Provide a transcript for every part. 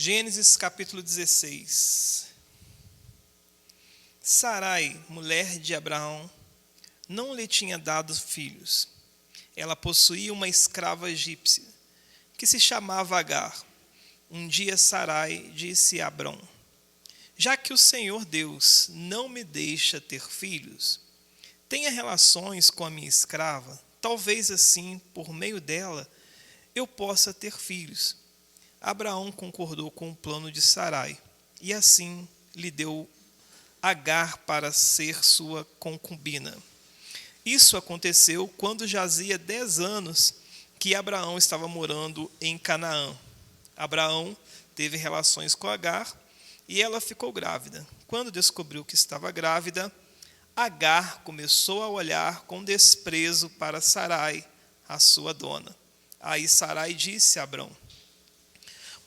Gênesis capítulo 16. Sarai, mulher de Abraão, não lhe tinha dado filhos. Ela possuía uma escrava egípcia, que se chamava Agar. Um dia Sarai disse a Abrão: já que o Senhor Deus não me deixa ter filhos, tenha relações com a minha escrava, talvez assim, por meio dela, eu possa ter filhos. Abraão concordou com o plano de Sarai, e assim lhe deu Agar para ser sua concubina. Isso aconteceu quando jazia 10 anos que Abraão estava morando em Canaã. Abraão teve relações com Agar e ela ficou grávida. Quando descobriu que estava grávida, Agar começou a olhar com desprezo para Sarai, a sua dona. Aí Sarai disse a Abrão: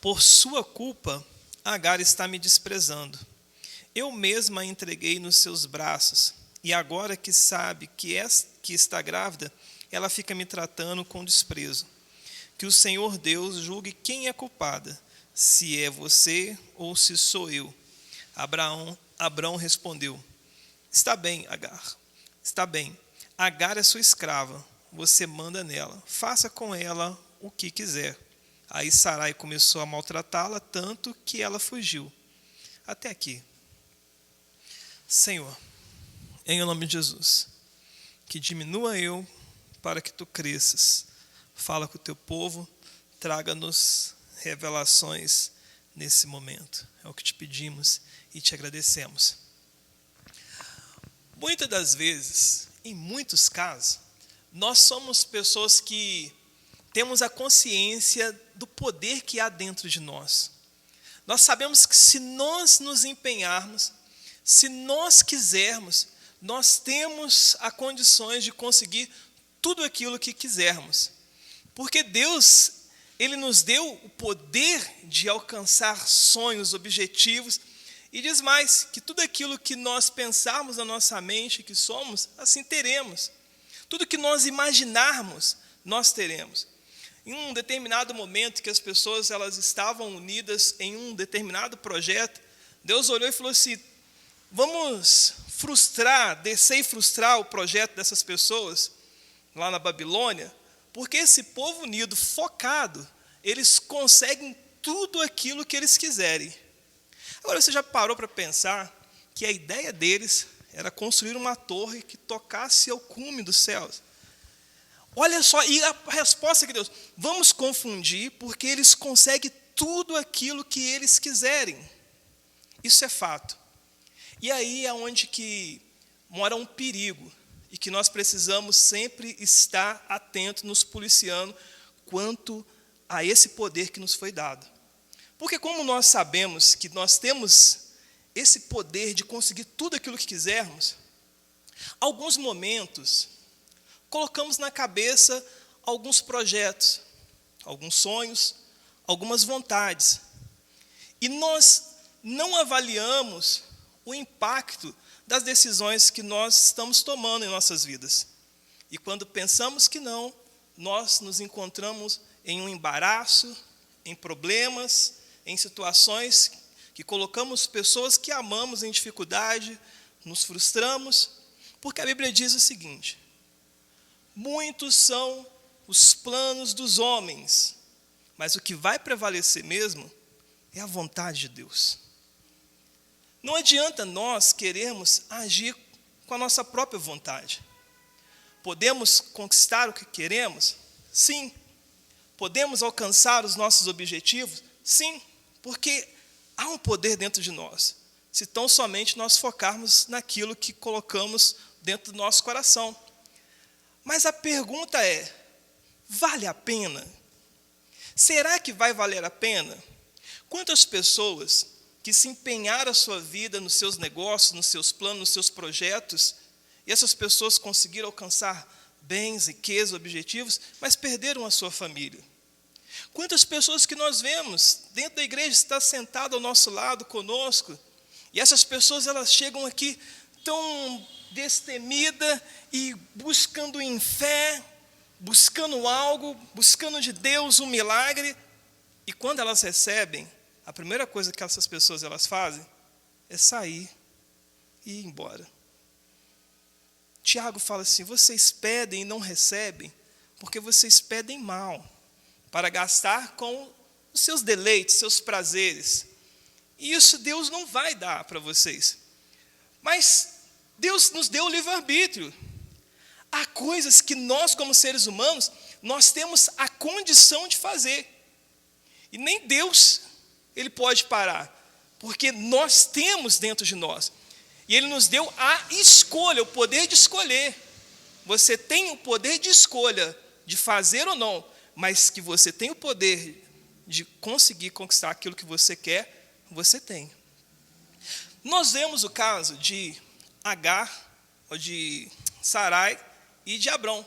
por sua culpa, Agar está me desprezando. Eu mesma a entreguei nos seus braços, e agora que sabe que está grávida, ela fica me tratando com desprezo. Que o Senhor Deus julgue quem é culpada, se é você ou se sou eu. Abrão respondeu: está bem, Agar, está bem. Agar é sua escrava, você manda nela, faça com ela o que quiser. Aí Sarai começou a maltratá-la tanto que ela fugiu. Até aqui. Senhor, em nome de Jesus, que diminua eu para que tu cresças. Fala com o teu povo, traga-nos revelações nesse momento. É o que te pedimos e te agradecemos. Muitas das vezes, em muitos casos, nós somos pessoas que temos a consciência do poder que há dentro de nós. Nós sabemos que se nós nos empenharmos, se nós quisermos, nós temos as condições de conseguir tudo aquilo que quisermos. Porque Deus, Ele nos deu o poder de alcançar sonhos, objetivos, e diz mais, que tudo aquilo que nós pensarmos na nossa mente que somos, assim teremos. Tudo que nós imaginarmos, nós teremos. Em um determinado momento que as pessoas elas estavam unidas em um determinado projeto, Deus olhou e falou assim: vamos descer e frustrar o projeto dessas pessoas lá na Babilônia, porque esse povo unido, focado, eles conseguem tudo aquilo que eles quiserem. Agora você já parou para pensar que a ideia deles era construir uma torre que tocasse ao cume dos céus? Olha só, e a resposta que Deus: vamos confundir, porque eles conseguem tudo aquilo que eles quiserem. Isso é fato. E aí é onde que mora um perigo, e que nós precisamos sempre estar atentos, nos policiando, quanto a esse poder que nos foi dado. Porque como nós sabemos que nós temos esse poder de conseguir tudo aquilo que quisermos, alguns momentos colocamos na cabeça alguns projetos, alguns sonhos, algumas vontades. E nós não avaliamos o impacto das decisões que nós estamos tomando em nossas vidas. E quando pensamos que não, nós nos encontramos em um embaraço, em problemas, em situações que colocamos pessoas que amamos em dificuldade, nos frustramos, porque a Bíblia diz o seguinte: muitos são os planos dos homens, mas o que vai prevalecer mesmo é a vontade de Deus. Não adianta nós querermos agir com a nossa própria vontade. Podemos conquistar o que queremos? Sim. Podemos alcançar os nossos objetivos? Sim, porque há um poder dentro de nós, se tão somente nós focarmos naquilo que colocamos dentro do nosso coração. Mas a pergunta é: vale a pena? Será que vai valer a pena? Quantas pessoas que se empenharam a sua vida nos seus negócios, nos seus planos, nos seus projetos, e essas pessoas conseguiram alcançar bens, riquezas, objetivos, mas perderam a sua família? Quantas pessoas que nós vemos dentro da igreja está sentado ao nosso lado, conosco, e essas pessoas elas chegam aqui tão destemida e buscando em fé, buscando algo, buscando de Deus um milagre, e quando elas recebem, a primeira coisa que essas pessoas elas fazem é sair e ir embora. Tiago fala assim: vocês pedem e não recebem, porque vocês pedem mal, para gastar com os seus deleites, seus prazeres. E isso Deus não vai dar para vocês. Mas Deus nos deu o livre-arbítrio. Há coisas que nós, como seres humanos, nós temos a condição de fazer. E nem Deus, Ele pode parar, porque nós temos dentro de nós. E Ele nos deu a escolha, o poder de escolher. Você tem o poder de escolha, de fazer ou não, mas que você tem o poder de conseguir conquistar aquilo que você quer, você tem. Nós vemos o caso de Agar, ou de Sarai e de Abrão.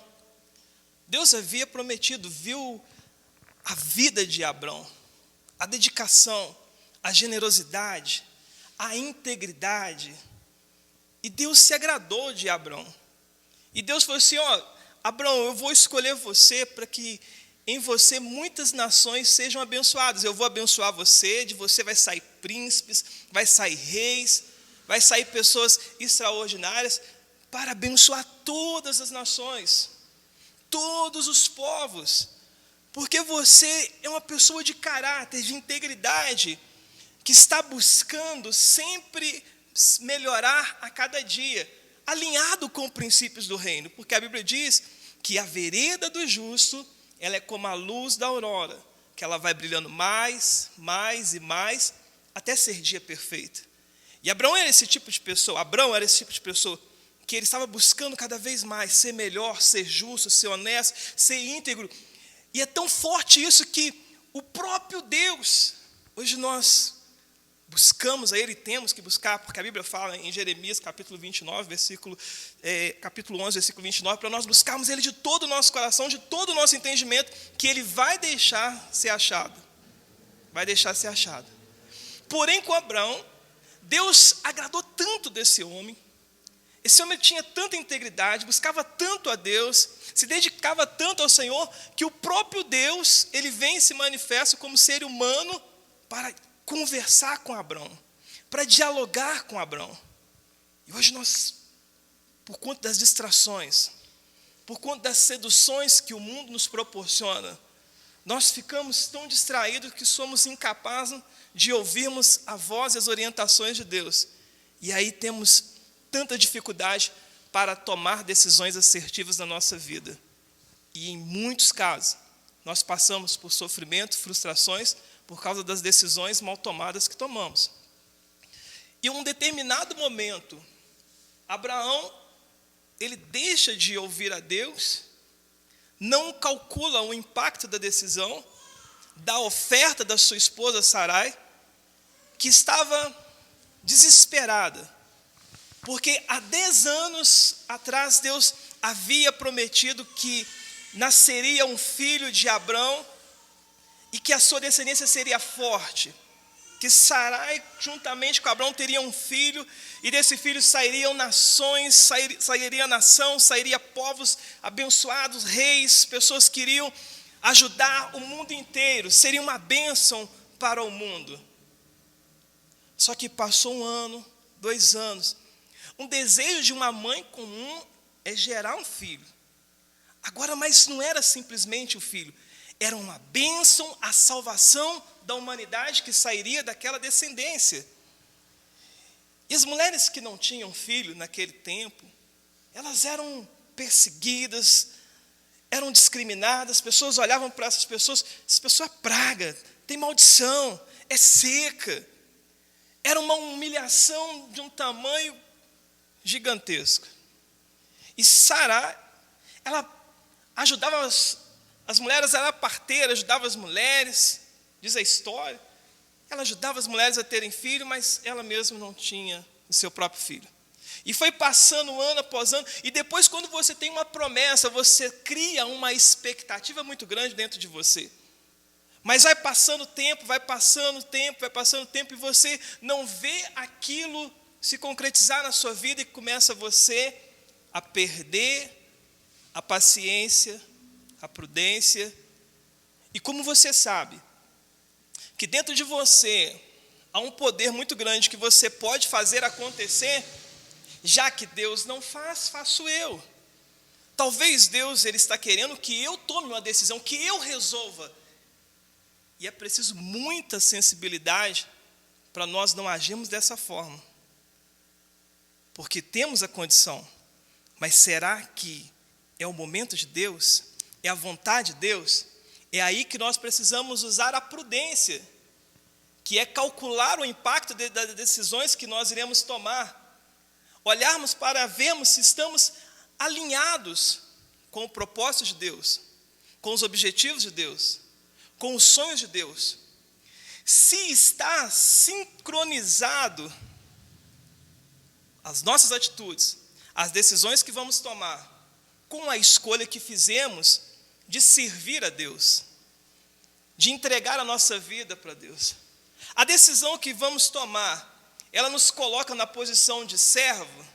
Deus havia prometido, viu a vida de Abrão, a dedicação, a generosidade, a integridade. E Deus se agradou de Abrão. E Deus falou assim: Abrão, eu vou escolher você para que em você muitas nações sejam abençoadas. Eu vou abençoar você, de você vai sair príncipes, vai sair reis, vai sair pessoas extraordinárias para abençoar todas as nações, todos os povos. Porque você é uma pessoa de caráter, de integridade, que está buscando sempre melhorar a cada dia, alinhado com os princípios do reino. Porque a Bíblia diz que a vereda do justo, ela é como a luz da aurora, que ela vai brilhando mais, mais e mais, até ser dia perfeito. E Abrão era esse tipo de pessoa, que ele estava buscando cada vez mais ser melhor, ser justo, ser honesto, ser íntegro. E é tão forte isso que o próprio Deus, hoje nós buscamos a Ele, temos que buscar, porque a Bíblia fala em Jeremias, capítulo 29, capítulo 11, versículo 29, para nós buscarmos Ele de todo o nosso coração, de todo o nosso entendimento, que Ele vai deixar ser achado. Vai deixar ser achado. Porém, com Abrão, Deus agradou tanto desse homem. Esse homem tinha tanta integridade, buscava tanto a Deus, se dedicava tanto ao Senhor, que o próprio Deus, Ele vem e se manifesta como ser humano para conversar com Abrão, para dialogar com Abrão. E hoje nós, por conta das distrações, por conta das seduções que o mundo nos proporciona, nós ficamos tão distraídos que somos incapazes de ouvirmos a voz e as orientações de Deus. E aí temos tanta dificuldade para tomar decisões assertivas na nossa vida. E em muitos casos, nós passamos por sofrimento, frustrações, por causa das decisões mal tomadas que tomamos. E em um determinado momento, Abraão, ele deixa de ouvir a Deus, não calcula o impacto da decisão, da oferta da sua esposa Sarai, que estava desesperada, porque há 10 anos atrás Deus havia prometido que nasceria um filho de Abrão, e que a sua descendência seria forte, que Sarai, juntamente com Abrão, teria um filho, e desse filho sairiam nações, sairia nação, sairia povos abençoados, reis, pessoas que iriam ajudar o mundo inteiro, seria uma bênção para o mundo. Só que passou 1 ano, 2 anos, um desejo de uma mãe comum é gerar um filho. Agora, mas não era simplesmente o filho, era uma bênção, a salvação da humanidade que sairia daquela descendência. E as mulheres que não tinham filho naquele tempo, elas eram perseguidas, eram discriminadas, as pessoas olhavam para essas pessoas é praga, tem maldição, é seca. Era uma humilhação de um tamanho gigantesco. E Sarai, ela ajudava as mulheres, ela era parteira, ajudava as mulheres, diz a história. Ela ajudava as mulheres a terem filho, mas ela mesma não tinha o seu próprio filho. E foi passando ano após ano, e depois, quando você tem uma promessa, você cria uma expectativa muito grande dentro de você. Mas vai passando o tempo, e você não vê aquilo se concretizar na sua vida, e começa você a perder a paciência, a prudência. E como você sabe que dentro de você há um poder muito grande que você pode fazer acontecer, já que Deus não faz, faço eu. Talvez Deus ele está querendo que eu tome uma decisão, que eu resolva. E é preciso muita sensibilidade para nós não agirmos dessa forma. Porque temos a condição, mas será que é o momento de Deus? É a vontade de Deus? É aí que nós precisamos usar a prudência, que é calcular o impacto das decisões que nós iremos tomar. Olharmos para vermos se estamos alinhados com o propósito de Deus, com os objetivos de Deus, com os sonhos de Deus. Se está sincronizado as nossas atitudes, as decisões que vamos tomar, com a escolha que fizemos de servir a Deus, de entregar a nossa vida para Deus. A decisão que vamos tomar, ela nos coloca na posição de servo,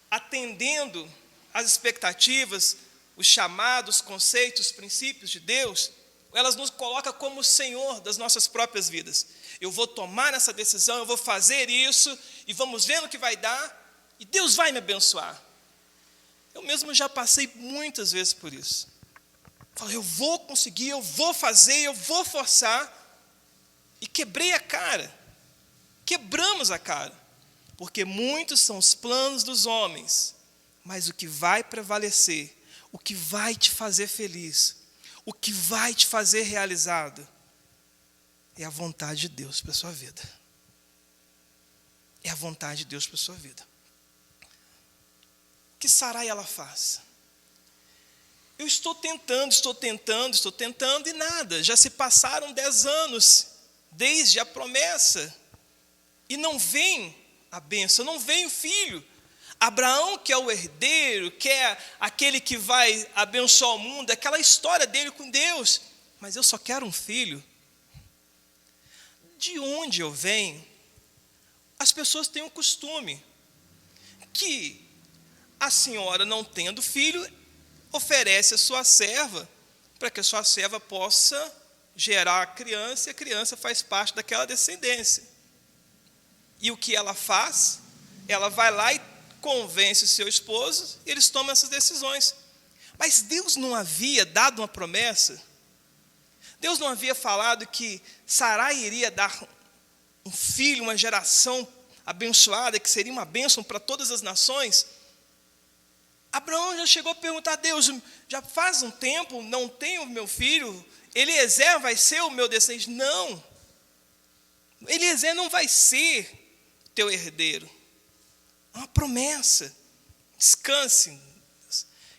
atendendo às expectativas, os chamados, conceitos, princípios de Deus, elas nos colocam como Senhor das nossas próprias vidas. Eu vou tomar essa decisão, eu vou fazer isso, e vamos ver no que vai dar, e Deus vai me abençoar. Eu mesmo já passei muitas vezes por isso. Falei, eu vou conseguir, eu vou fazer, eu vou forçar, e quebrei a cara. Quebramos a cara. Porque muitos são os planos dos homens, mas o que vai prevalecer, o que vai te fazer feliz, o que vai te fazer realizado, é a vontade de Deus para a sua vida. É a vontade de Deus para a sua vida. O que Sarai ela faz? Eu estou tentando, e nada. Já se passaram 10 anos, desde a promessa, e não vem a bênção, não vem o filho. Abraão, que é o herdeiro, que é aquele que vai abençoar o mundo, aquela história dele com Deus, mas eu só quero um filho. De onde eu venho, as pessoas têm um costume, que a senhora, não tendo filho, oferece a sua serva, para que a sua serva possa gerar a criança, e a criança faz parte daquela descendência. E o que ela faz? Ela vai lá e convence o seu esposo, e eles tomam essas decisões. Mas Deus não havia dado uma promessa? Deus não havia falado que Sarai iria dar um filho, uma geração abençoada, que seria uma bênção para todas as nações? Abraão já chegou a perguntar a Deus, já faz um tempo, não tenho meu filho, Eliezer vai ser o meu descendente? Não, Eliezer não vai ser teu herdeiro. É uma promessa, descanse.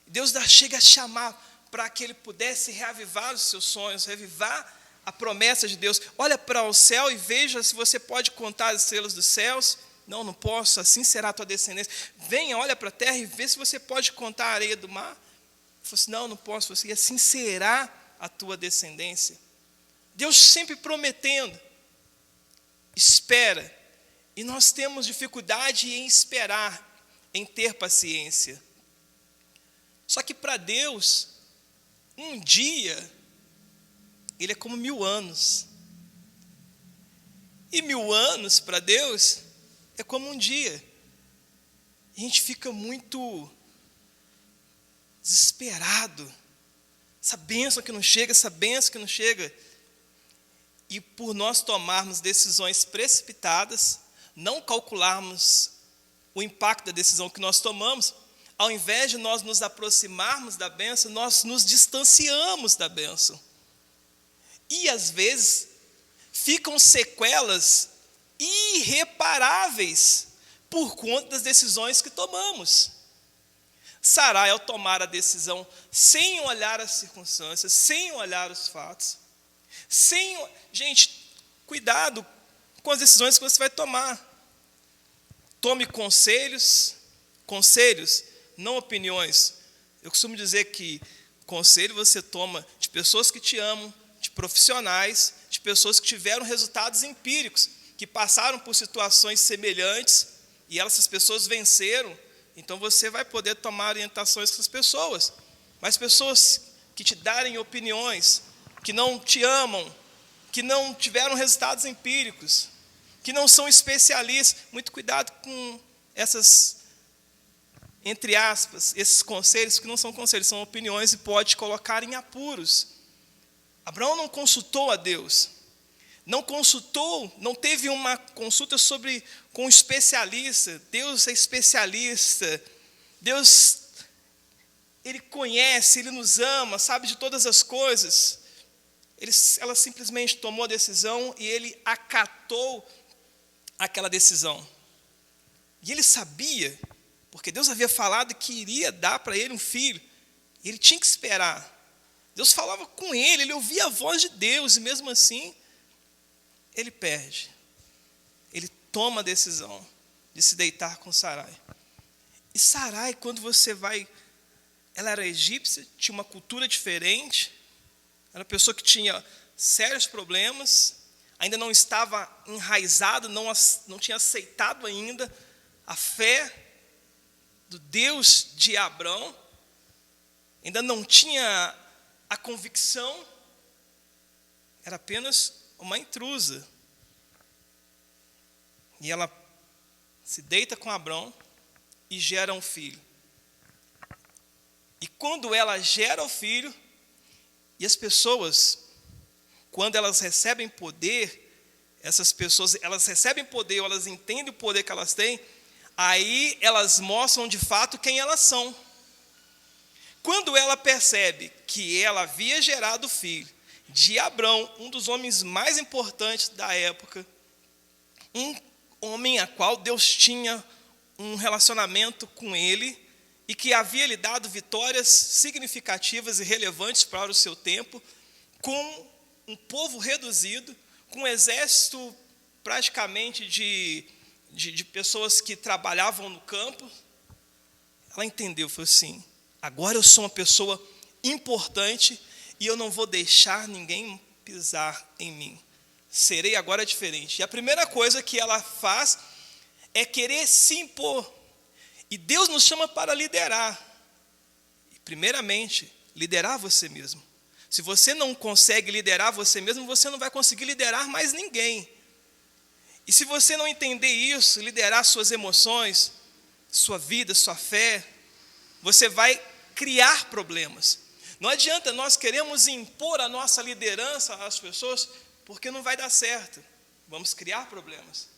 Deus chega a chamar para que ele pudesse reavivar os seus sonhos, reavivar a promessa de Deus. Olha para o céu e veja se você pode contar as estrelas dos céus. Não, não posso, assim será a tua descendência. Venha, olha para a terra e vê se você pode contar a areia do mar. Ele falou assim, não, não posso. E assim será a tua descendência. Deus sempre prometendo. Espera. E nós temos dificuldade em esperar, em ter paciência. Só que para Deus, um dia, ele é como 1000 anos. E 1000 anos para Deus é como um dia. A gente fica muito desesperado. Essa bênção que não chega, essa bênção que não chega. E por nós tomarmos decisões precipitadas, não calcularmos o impacto da decisão que nós tomamos, ao invés de nós nos aproximarmos da bênção, nós nos distanciamos da bênção. E às vezes ficam sequelas irreparáveis por conta das decisões que tomamos. Sarai, ao tomar a decisão sem olhar as circunstâncias, sem olhar os fatos, gente, cuidado com as decisões que você vai tomar. Tome conselhos, não opiniões. Eu costumo dizer que conselho você toma de pessoas que te amam, de profissionais, de pessoas que tiveram resultados empíricos, que passaram por situações semelhantes e essas pessoas venceram. Então você vai poder tomar orientações com essas pessoas. Mas pessoas que te darem opiniões, que não te amam, que não tiveram resultados empíricos, que não são especialistas. Muito cuidado com essas, entre aspas, esses conselhos, que não são conselhos, são opiniões e pode te colocar em apuros. Abraão não consultou a Deus, não consultou, não teve uma consulta com um especialista. Deus é especialista, Deus, Ele conhece, Ele nos ama, sabe de todas as coisas. Ela simplesmente tomou a decisão e ele acatou aquela decisão. E ele sabia, porque Deus havia falado que iria dar para ele um filho, e ele tinha que esperar. Deus falava com ele ouvia a voz de Deus, e mesmo assim, ele perde. Ele toma a decisão de se deitar com Sarai. E Sarai, quando você vai, ela era egípcia, tinha uma cultura diferente, era uma pessoa que tinha sérios problemas, ainda não estava enraizado, não tinha aceitado ainda a fé do Deus de Abrão, ainda não tinha a convicção, era apenas uma intrusa. E ela se deita com Abrão e gera um filho. E quando ela gera o filho, e as pessoas, quando elas recebem poder, essas pessoas, elas recebem poder, ou elas entendem o poder que elas têm, aí elas mostram de fato quem elas são. Quando ela percebe que ela havia gerado o filho de Abrão, um dos homens mais importantes da época, um homem a qual Deus tinha um relacionamento com ele, e que havia lhe dado vitórias significativas e relevantes para o seu tempo, com um povo reduzido, com um exército praticamente de pessoas que trabalhavam no campo, ela entendeu, falou assim, agora eu sou uma pessoa importante e eu não vou deixar ninguém pisar em mim. Serei agora diferente. E a primeira coisa que ela faz é querer se impor. E Deus nos chama para liderar. E, primeiramente, liderar você mesmo. Se você não consegue liderar você mesmo, você não vai conseguir liderar mais ninguém. E se você não entender isso, liderar suas emoções, sua vida, sua fé, você vai criar problemas. Não adianta nós queremos impor a nossa liderança às pessoas, porque não vai dar certo. Vamos criar problemas.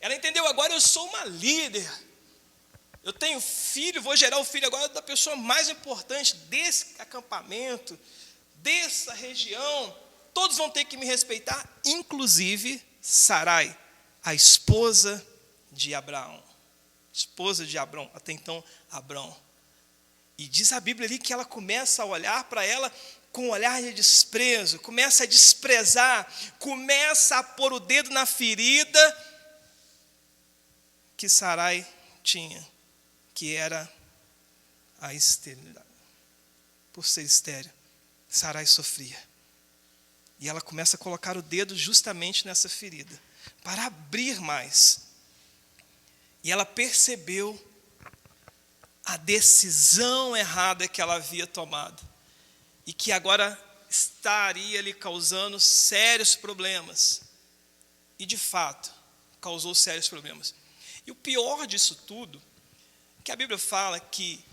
Ela entendeu, agora eu sou uma líder. Eu tenho filho, vou gerar o filho agora da pessoa mais importante desse acampamento, dessa região. Todos vão ter que me respeitar, inclusive Sarai, a esposa de Abraão. Esposa de Abrão, até então Abrão. E diz a Bíblia ali que ela começa a olhar para ela com um olhar de desprezo, começa a desprezar, começa a pôr o dedo na ferida que Sarai tinha, que era a esterilidade. Por ser estéril, Sarai sofria. E ela começa a colocar o dedo justamente nessa ferida, para abrir mais. E ela percebeu a decisão errada que ela havia tomado, e que agora estaria lhe causando sérios problemas. E de fato, causou sérios problemas. E o pior disso tudo, que a Bíblia fala que,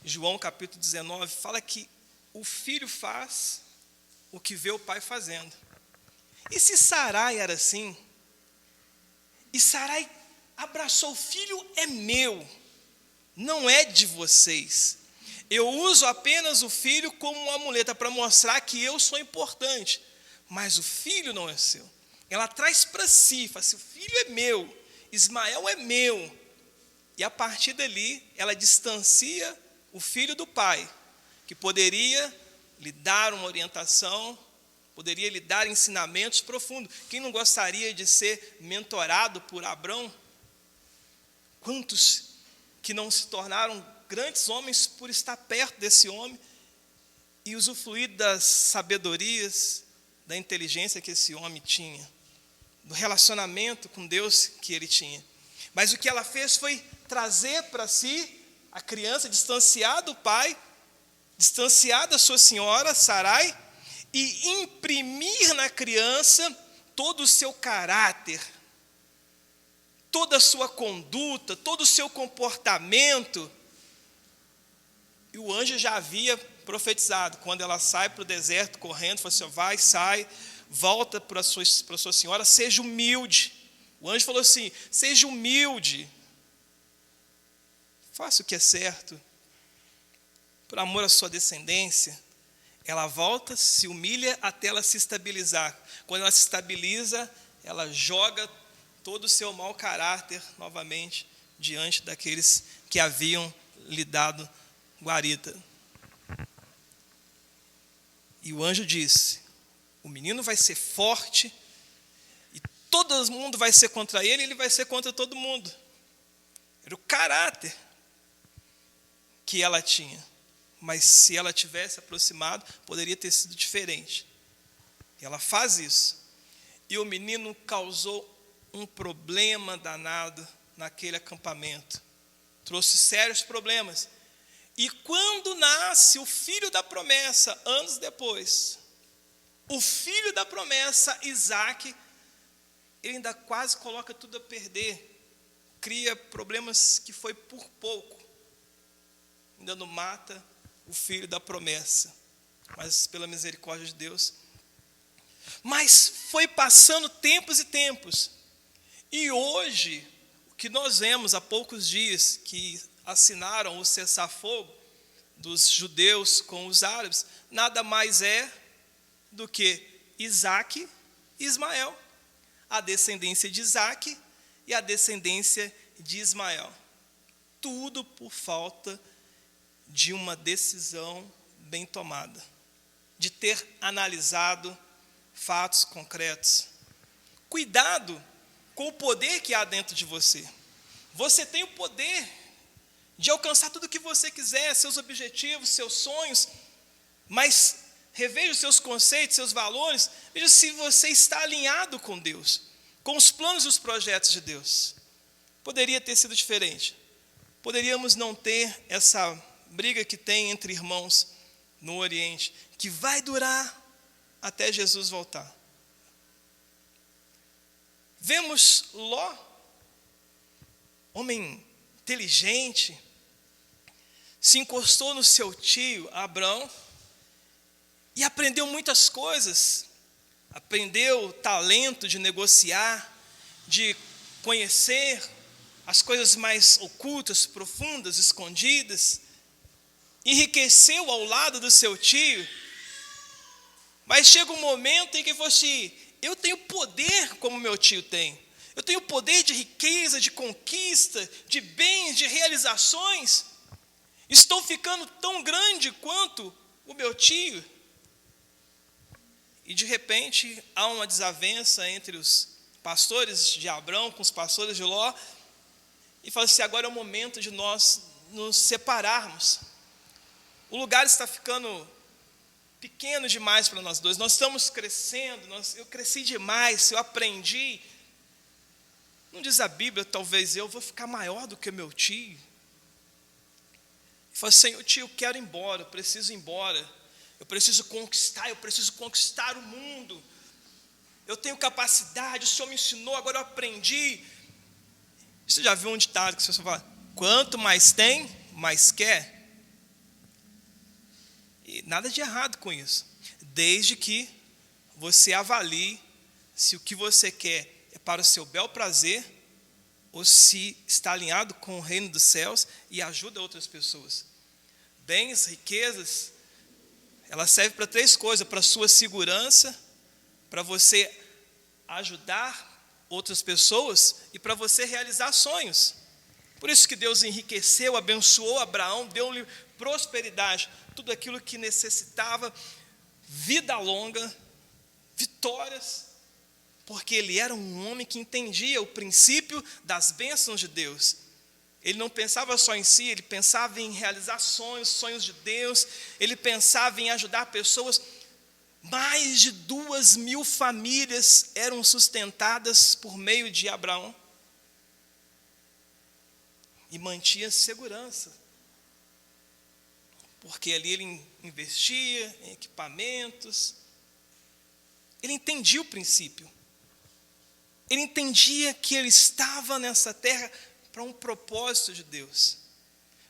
João capítulo 19, fala que o filho faz o que vê o pai fazendo. E se Sarai era assim, e Sarai abraçou o filho, é meu, não é de vocês. Eu uso apenas o filho como uma muleta para mostrar que eu sou importante, mas o filho não é seu. Ela traz para si, fala assim, o filho é meu, Ismael é meu. E a partir dali, ela distancia o filho do pai, que poderia lhe dar uma orientação, poderia lhe dar ensinamentos profundos. Quem não gostaria de ser mentorado por Abrão? Quantos que não se tornaram grandes homens por estar perto desse homem e usufruir das sabedorias, da inteligência que esse homem tinha, do relacionamento com Deus que ele tinha. Mas o que ela fez foi trazer para si a criança, distanciar do pai, distanciar da sua senhora, Sarai, e imprimir na criança todo o seu caráter, toda a sua conduta, todo o seu comportamento. E o anjo já havia profetizado, quando ela sai para o deserto correndo, falou assim: vai, sai, volta para sua senhora, seja humilde. O anjo falou assim: seja humilde, faça o que é certo, por amor à sua descendência. Ela volta, se humilha até ela se estabilizar. Quando ela se estabiliza, ela joga todo o seu mau caráter novamente diante daqueles que haviam lhe dado guarita. E o anjo disse: o menino vai ser forte, e todo mundo vai ser contra ele, e ele vai ser contra todo mundo. Era o caráter que ela tinha. Mas se ela tivesse aproximado, poderia ter sido diferente. E ela faz isso. E o menino causou um problema danado naquele acampamento. Trouxe sérios problemas. E quando nasce o filho da promessa, anos depois, o filho da promessa, Isaque, ele ainda quase coloca tudo a perder. Cria problemas que foi por pouco. Ainda não mata o filho da promessa, mas pela misericórdia de Deus. Mas foi passando tempos e tempos, e hoje, o que nós vemos há poucos dias, que assinaram o cessar-fogo dos judeus com os árabes, nada mais é do que Isaque e Ismael, a descendência de Isaque e a descendência de Ismael. Tudo por falta de uma decisão bem tomada, de ter analisado fatos concretos. Cuidado com o poder que há dentro de você. Você tem o poder de alcançar tudo o que você quiser, seus objetivos, seus sonhos, mas reveja os seus conceitos, seus valores, veja se você está alinhado com Deus, com os planos e os projetos de Deus. Poderia ter sido diferente. Poderíamos não ter essa briga que tem entre irmãos no Oriente, que vai durar até Jesus voltar. Vemos Ló, homem inteligente, se encostou no seu tio Abrão e aprendeu muitas coisas. Aprendeu o talento de negociar, de conhecer as coisas mais ocultas, profundas, escondidas. Enriqueceu ao lado do seu tio, mas chega um momento em que você: eu tenho poder como meu tio tem, eu tenho poder de riqueza, de conquista, de bens, de realizações, estou ficando tão grande quanto o meu tio. E de repente há uma desavença entre os pastores de Abrão com os pastores de Ló, e fala assim: agora é o momento de nós nos separarmos. O lugar está ficando pequeno demais para nós dois. Nós estamos crescendo, eu cresci demais, eu aprendi. Não diz a Bíblia, talvez eu vou ficar maior do que meu tio. E fala assim: tio, eu quero ir embora, eu preciso ir embora. Eu preciso conquistar o mundo. Eu tenho capacidade, o Senhor me ensinou, agora eu aprendi. Você já viu um ditado que você fala: quanto mais tem, mais quer? E nada de errado com isso, desde que você avalie se o que você quer é para o seu bel prazer ou se está alinhado com o reino dos céus e ajuda outras pessoas. Bens, riquezas, ela serve para três coisas: para a sua segurança, para você ajudar outras pessoas e para você realizar sonhos. Por isso que Deus enriqueceu, abençoou Abraão, deu-lhe prosperidade, tudo aquilo que necessitava, vida longa, vitórias, porque ele era um homem que entendia o princípio das bênçãos de Deus. Ele não pensava só em si, ele pensava em realizar sonhos de Deus, ele pensava em ajudar pessoas. Mais de 2.000 famílias eram sustentadas por meio de Abraão. E mantinha segurança, porque ali ele investia em equipamentos, ele entendia o princípio. Ele entendia que ele estava nessa terra para um propósito de Deus.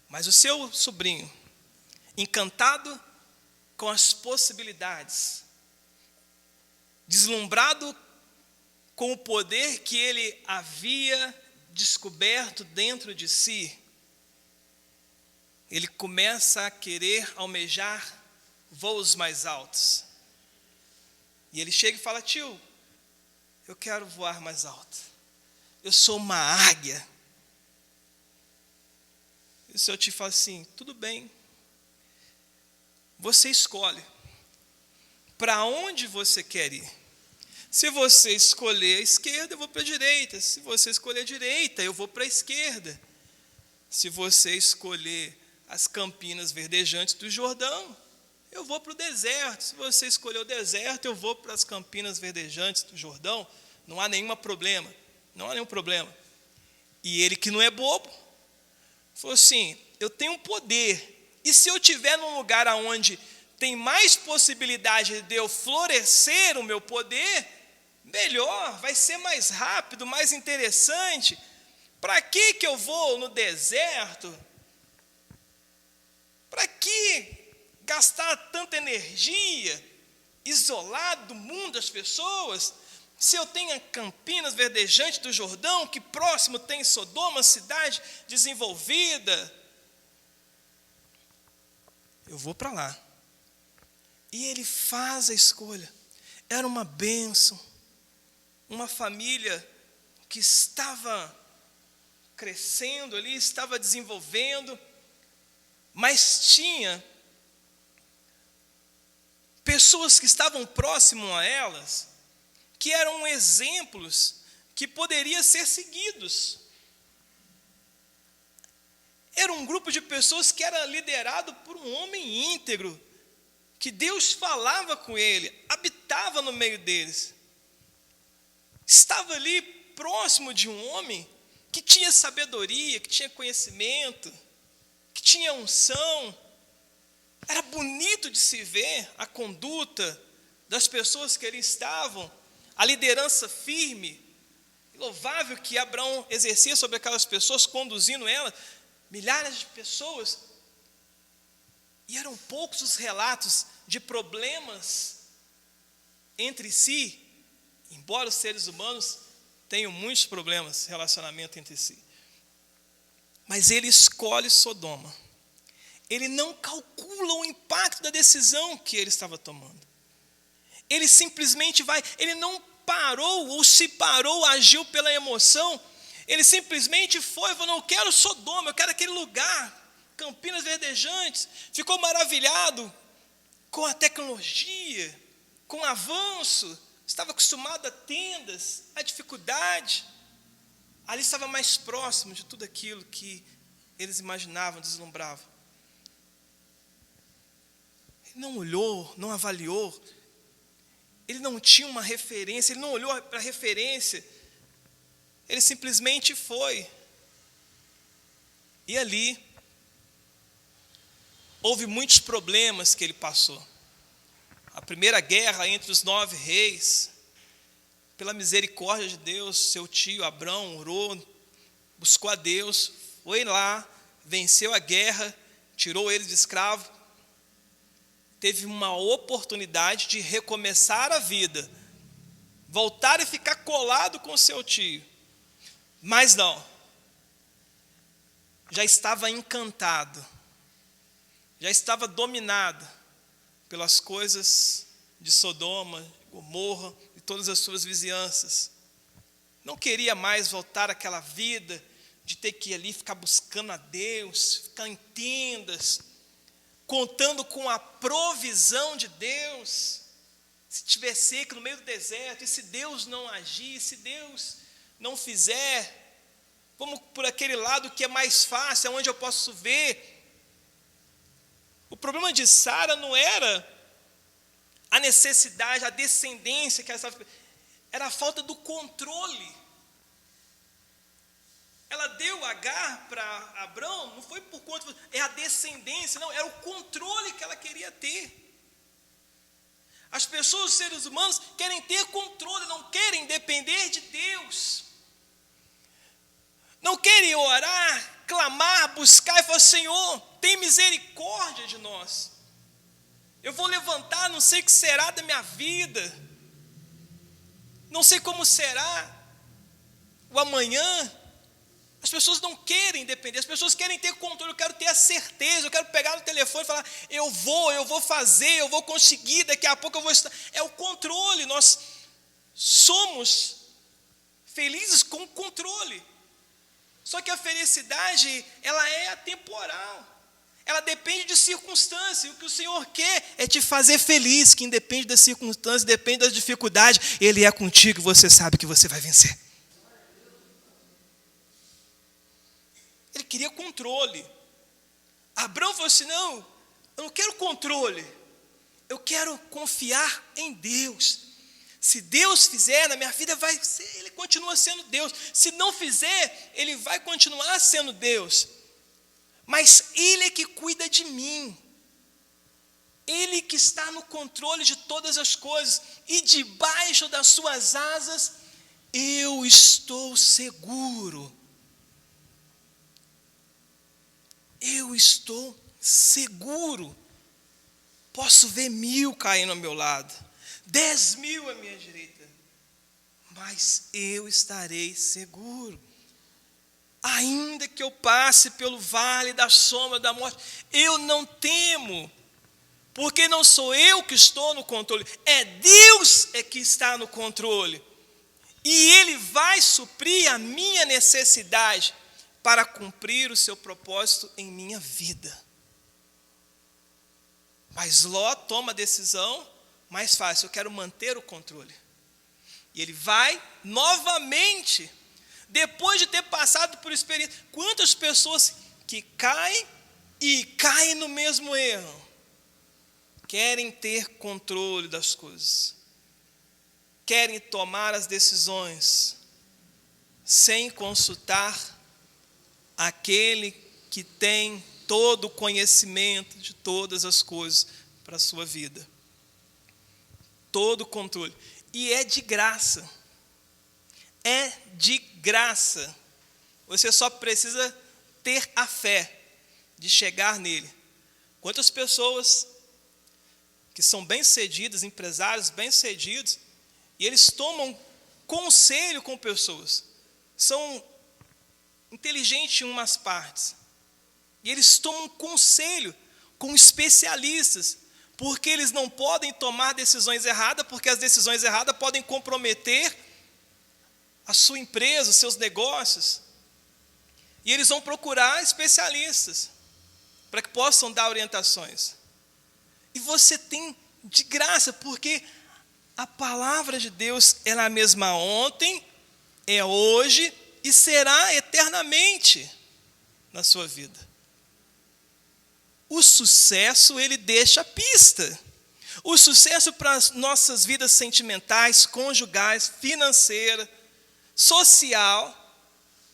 Mas o seu sobrinho, encantado com as possibilidades, deslumbrado com o poder que ele havia descoberto dentro de si, ele começa a querer almejar voos mais altos. E ele chega e fala: tio, eu quero voar mais alto. Eu sou uma águia. E o seu tio fala assim: tudo bem. Você escolhe para onde você quer ir. Se você escolher a esquerda, eu vou para a direita. Se você escolher a direita, eu vou para a esquerda. Se você escolher as campinas verdejantes do Jordão, eu vou para o deserto. Se você escolher o deserto, eu vou para as campinas verdejantes do Jordão. Não há nenhum problema. Não há nenhum problema. E ele, que não é bobo, falou assim: eu tenho um poder. E se eu estiver num lugar onde tem mais possibilidade de eu florescer o meu poder, melhor, vai ser mais rápido, mais interessante. Para que eu vou no deserto? Para que gastar tanta energia, isolado do mundo das pessoas, se eu tenho Campinas Verdejantes do Jordão, que próximo tem Sodoma, cidade desenvolvida? Eu vou para lá. E ele faz a escolha. Era uma bênção. Uma família que estava crescendo ali, estava desenvolvendo, mas tinha pessoas que estavam próximo a elas, que eram exemplos que poderiam ser seguidos. Era um grupo de pessoas que era liderado por um homem íntegro, que Deus falava com ele, habitava no meio deles. Estava ali próximo de um homem que tinha sabedoria, que tinha conhecimento, que tinha unção. Era bonito de se ver a conduta das pessoas que ali estavam, a liderança firme, louvável que Abraão exercia sobre aquelas pessoas, conduzindo elas, milhares de pessoas. E eram poucos os relatos de problemas entre si, embora os seres humanos tenham muitos problemas de relacionamento entre si. Mas ele escolhe Sodoma. Ele não calcula o impacto da decisão que ele estava tomando. Ele simplesmente vai, ele não parou, ou se parou, agiu pela emoção. Ele simplesmente foi e falou: não, eu quero Sodoma, eu quero aquele lugar, Campinas Verdejantes. Ficou maravilhado com a tecnologia, com o avanço. Estava acostumado a tendas, a dificuldade. Ali estava mais próximo de tudo aquilo que eles imaginavam, deslumbravam. Ele não olhou, não avaliou. Ele não tinha uma referência, ele não olhou para a referência. Ele simplesmente foi. E ali houve muitos problemas que ele passou. A primeira guerra entre os 9 reis, pela misericórdia de Deus, seu tio Abrão orou, buscou a Deus, foi lá, venceu a guerra, tirou ele de escravo, teve uma oportunidade de recomeçar a vida, voltar e ficar colado com seu tio. Mas não, já estava encantado, já estava dominado pelas coisas de Sodoma, Gomorra e todas as suas vizinhanças. Não queria mais voltar àquela vida de ter que ir ali ficar buscando a Deus, ficar em tendas, contando com a provisão de Deus. Se tiver seco no meio do deserto, e se Deus não agir, se Deus não fizer, vamos por aquele lado que é mais fácil, onde eu posso ver. O problema de Sara não era a necessidade, a descendência que ela estava, era a falta do controle. Ela deu Agar para Abrão, não foi por conta, é a descendência, não, era o controle que ela queria ter. As pessoas, os seres humanos, querem ter controle, não querem depender de Deus. Não querem orar, clamar, buscar e falar: Senhor, tem misericórdia de nós. Eu vou levantar, não sei o que será da minha vida. Não sei como será o amanhã. As pessoas não querem depender, as pessoas querem ter controle. Eu quero ter a certeza, eu quero pegar no telefone e falar: eu vou fazer, eu vou conseguir, daqui a pouco eu vou estar. É o controle, nós somos felizes com o controle. Só que a felicidade, ela é atemporal. Ela depende de circunstâncias. O que o Senhor quer é te fazer feliz, que independe das circunstâncias, depende das dificuldades, Ele é contigo e você sabe que você vai vencer. Ele queria controle. Abraão falou assim: não, eu não quero controle, eu quero confiar em Deus. Se Deus fizer na minha vida, vai ser, Ele continua sendo Deus. Se não fizer, Ele vai continuar sendo Deus. Mas Ele é que cuida de mim. Ele que está no controle de todas as coisas. E debaixo das suas asas, eu estou seguro. Eu estou seguro. Posso ver 1000 caindo ao meu lado, 10.000 à minha direita, mas eu estarei seguro. Ainda que eu passe pelo vale da sombra da morte, eu não temo, porque não sou eu que estou no controle, é Deus que está no controle. E Ele vai suprir a minha necessidade para cumprir o seu propósito em minha vida. Mas Ló toma a decisão mais fácil: eu quero manter o controle. E ele vai novamente, depois de ter passado por experiência. Quantas pessoas que caem e caem no mesmo erro, querem ter controle das coisas, querem tomar as decisões sem consultar aquele que tem todo o conhecimento de todas as coisas para a sua vida. Todo o controle. E é de graça. É de graça. Você só precisa ter a fé de chegar nele. Quantas pessoas que são bem-sucedidas, empresários bem-sucedidos, e eles tomam conselho com pessoas, são inteligentes em umas partes, e eles tomam conselho com especialistas, porque eles não podem tomar decisões erradas, porque as decisões erradas podem comprometer a sua empresa, os seus negócios. E eles vão procurar especialistas para que possam dar orientações. E você tem de graça, porque a palavra de Deus ela é a mesma ontem, é hoje e será eternamente na sua vida. O sucesso, ele deixa a pista. O sucesso para as nossas vidas sentimentais, conjugais, financeira, social,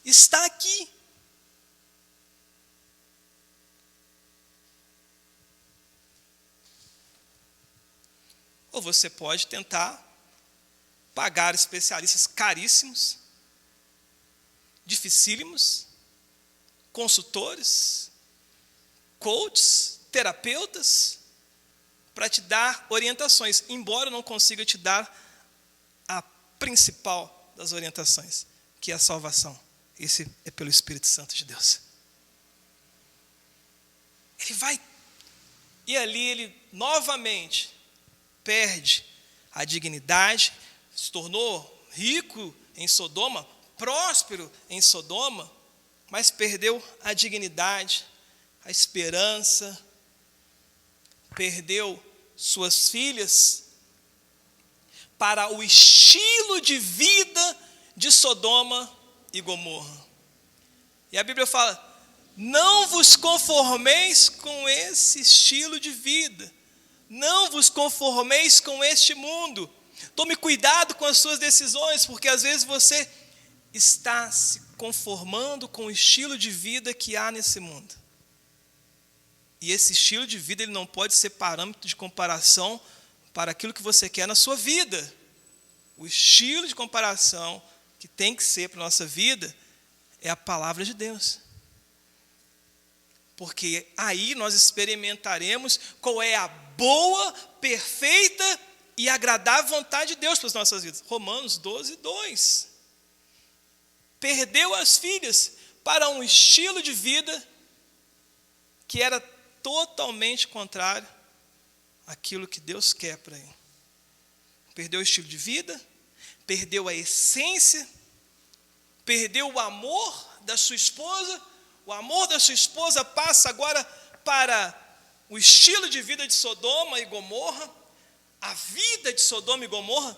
está aqui. Ou você pode tentar pagar especialistas caríssimos, dificílimos, consultores, coaches, terapeutas, para te dar orientações, embora eu não consiga te dar a principal das orientações, que é a salvação. Esse é pelo Espírito Santo de Deus. Ele vai, e ali ele novamente perde a dignidade, se tornou rico em Sodoma, próspero em Sodoma, mas perdeu a dignidade, a esperança, perdeu suas filhas para o estilo de vida de Sodoma e Gomorra. E a Bíblia fala: não vos conformeis com esse estilo de vida, não vos conformeis com este mundo. Tome cuidado com as suas decisões, porque às vezes você está se conformando com o estilo de vida que há nesse mundo. E esse estilo de vida ele não pode ser parâmetro de comparação para aquilo que você quer na sua vida. O estilo de comparação que tem que ser para a nossa vida é a palavra de Deus. Porque aí nós experimentaremos qual é a boa, perfeita e agradável vontade de Deus para as nossas vidas. Romanos 12, 2. Perdeu as filhas para um estilo de vida que era totalmente contrário àquilo que Deus quer para ele. Perdeu o estilo de vida, perdeu a essência, perdeu o amor da sua esposa. O amor da sua esposa passa agora para o estilo de vida de Sodoma e Gomorra, a vida de Sodoma e Gomorra.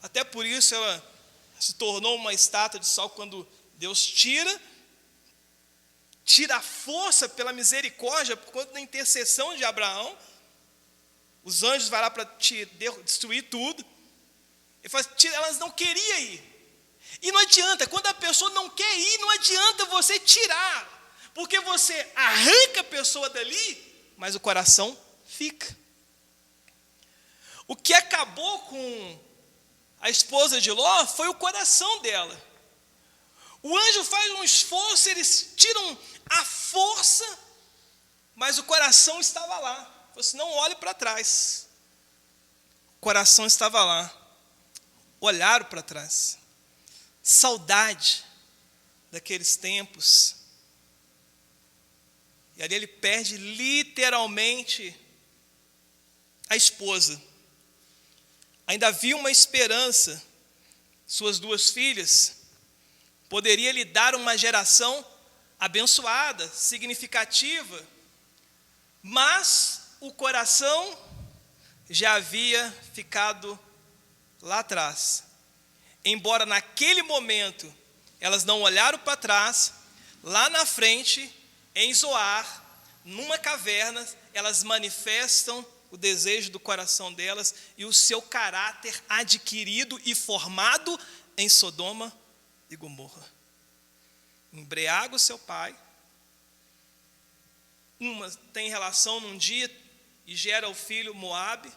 Até por isso ela se tornou uma estátua de sal quando Deus tira a força pela misericórdia, por conta da intercessão de Abraão. Os anjos vão lá para destruir tudo. Ele fala, elas não queriam ir. E não adianta, quando a pessoa não quer ir, não adianta você tirar, porque você arranca a pessoa dali, mas o coração fica. O que acabou com a esposa de Ló foi o coração dela. O anjo faz um esforço, eles tiram a força, mas o coração estava lá. Você não olhe para trás. O coração estava lá. Olharam para trás. Saudade daqueles tempos. E ali ele perde literalmente a esposa. Ainda havia uma esperança. Suas duas filhas poderia lhe dar uma geração abençoada, significativa, mas o coração já havia ficado lá atrás. Embora naquele momento elas não olharam para trás, lá na frente, em Zoar, numa caverna, elas manifestam o desejo do coração delas e o seu caráter adquirido e formado em Sodoma e Gomorra. Embriaga o seu pai. Uma tem relação num dia e gera o filho Moabe.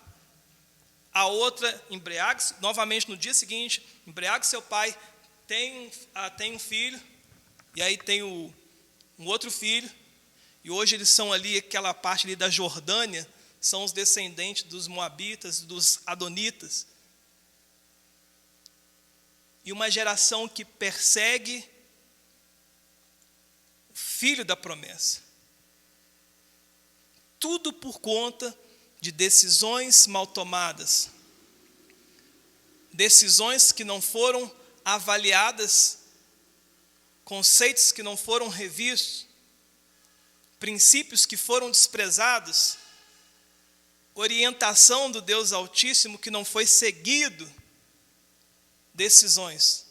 A outra embriaga-se, novamente no dia seguinte, embriaga seu pai, tem um filho, e aí tem um outro filho, e hoje eles são ali, aquela parte ali da Jordânia, são os descendentes dos Moabitas, dos Adonitas. E uma geração que persegue o filho da promessa. Tudo por conta de decisões mal tomadas, decisões que não foram avaliadas, conceitos que não foram revistos, princípios que foram desprezados, orientação do Deus Altíssimo que não foi seguido. Decisões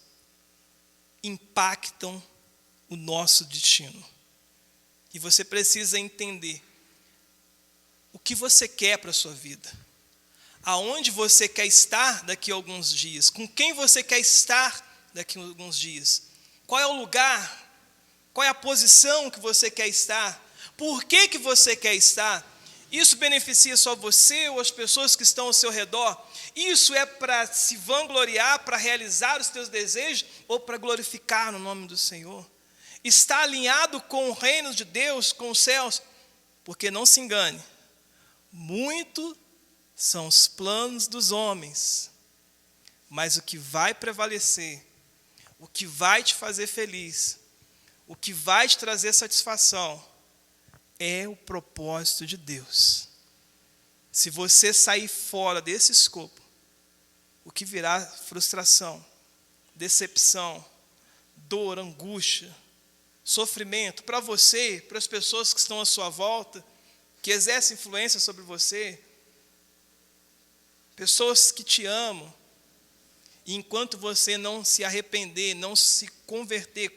impactam o nosso destino. E você precisa entender o que você quer para a sua vida, aonde você quer estar daqui a alguns dias, com quem você quer estar daqui a alguns dias, qual é o lugar, qual é a posição que você quer estar, por que você quer estar. Isso beneficia só você ou as pessoas que estão ao seu redor? Isso é para se vangloriar, para realizar os teus desejos ou para glorificar no nome do Senhor? Está alinhado com o reino de Deus, com os céus? Porque não se engane, muito são os planos dos homens, mas o que vai prevalecer, o que vai te fazer feliz, o que vai te trazer satisfação, é o propósito de Deus. Se você sair fora desse escopo, o que virá? Frustração, decepção, dor, angústia, sofrimento para você, para as pessoas que estão à sua volta, que exercem influência sobre você, pessoas que te amam, e enquanto você não se arrepender, não se converter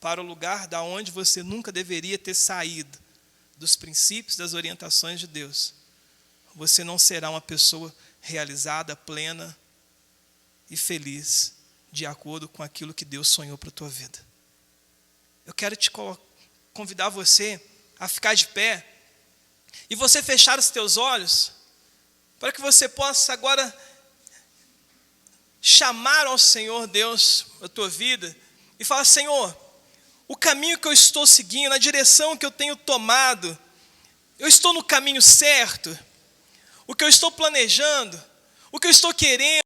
para o lugar da onde você nunca deveria ter saído, dos princípios, das orientações de Deus, você não será uma pessoa realizada, plena e feliz, de acordo com aquilo que Deus sonhou para a tua vida. Eu quero te convidar você a ficar de pé, e você fechar os teus olhos, para que você possa agora chamar ao Senhor Deus a tua vida e falar: Senhor, o caminho que eu estou seguindo, a direção que eu tenho tomado, eu estou no caminho certo? O que eu estou planejando, o que eu estou querendo,